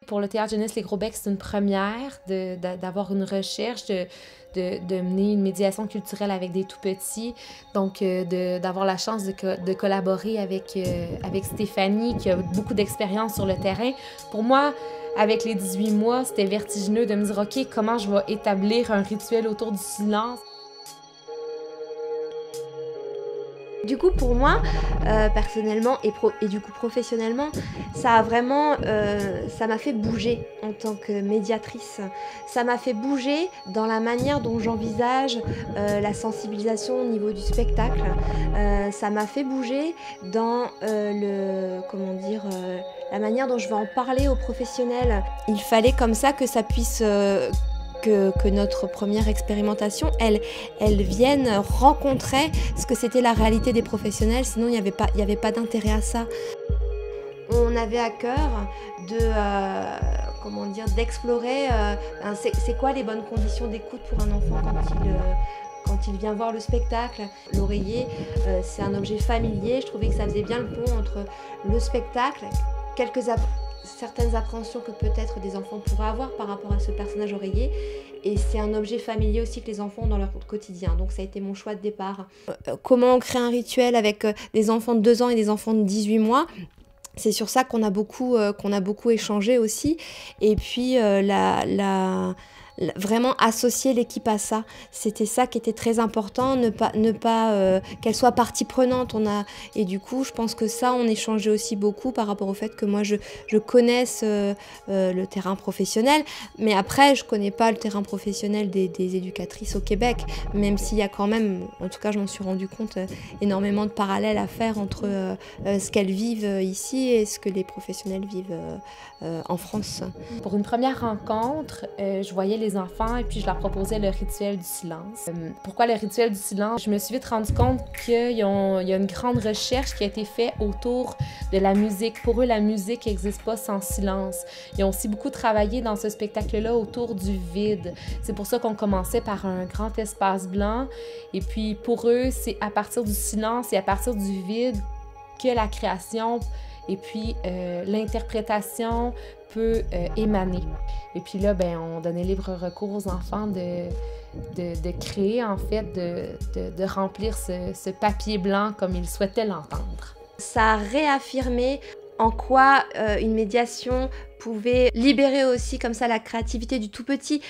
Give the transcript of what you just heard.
Pour le Théâtre Jeunesse Les Gros Becs, c'est une première d'avoir une recherche, de mener une médiation culturelle avec des tout-petits. Donc, d'avoir la chance de collaborer avec Stéphanie, qui a beaucoup d'expérience sur le terrain. Pour moi, avec les 18 mois, c'était vertigineux de me dire, OK, comment je vais établir un rituel autour du silence? Du coup, pour moi, personnellement et du coup professionnellement, ça a vraiment, ça m'a fait bouger en tant que médiatrice. Ça m'a fait bouger dans la manière dont j'envisage la sensibilisation au niveau du spectacle. Ça m'a fait bouger dans la manière dont je vais en parler aux professionnels. Il fallait comme ça que ça puisse que notre première expérimentation, elle vienne rencontrer ce que c'était la réalité des professionnels, sinon il n'y avait pas d'intérêt à ça. On avait à cœur d'explorer c'est quoi les bonnes conditions d'écoute pour un enfant quand il vient voir le spectacle. L'oreiller, c'est un objet familier, je trouvais que ça faisait bien le pont entre le spectacle, certaines appréhensions que peut-être des enfants pourraient avoir par rapport à ce personnage oreiller. Et c'est un objet familier aussi que les enfants ont dans leur quotidien. Donc ça a été mon choix de départ. Comment on crée un rituel avec des enfants de 2 ans et des enfants de 18 mois ? C'est sur ça qu'on a beaucoup échangé aussi. Et puis vraiment associer l'équipe à ça. C'était ça qui était très important, ne pas qu'elle soit partie prenante. Et du coup, je pense que ça, on échangeait aussi beaucoup par rapport au fait que moi, je connaisse le terrain professionnel. Mais après, je connais pas le terrain professionnel des éducatrices au Québec, même s'il y a quand même, en tout cas, je m'en suis rendu compte, énormément de parallèles à faire entre ce qu'elles vivent ici et ce que les professionnels vivent en France. Pour une première rencontre, je voyais les enfants et puis je leur proposais le rituel du silence. Pourquoi le rituel du silence? Je me suis vite rendu compte qu'il y a une grande recherche qui a été faite autour de la musique. Pour eux, la musique n'existe pas sans silence. Ils ont aussi beaucoup travaillé dans ce spectacle-là autour du vide. C'est pour ça qu'on commençait par un grand espace blanc. Et puis pour eux, c'est à partir du silence et à partir du vide que la création et puis l'interprétation peut émaner. Et puis là, on donnait libre recours aux enfants de créer, en fait, de remplir ce papier blanc comme ils souhaitaient l'entendre. Ça a réaffirmé en quoi une médiation pouvait libérer aussi comme ça la créativité du tout petit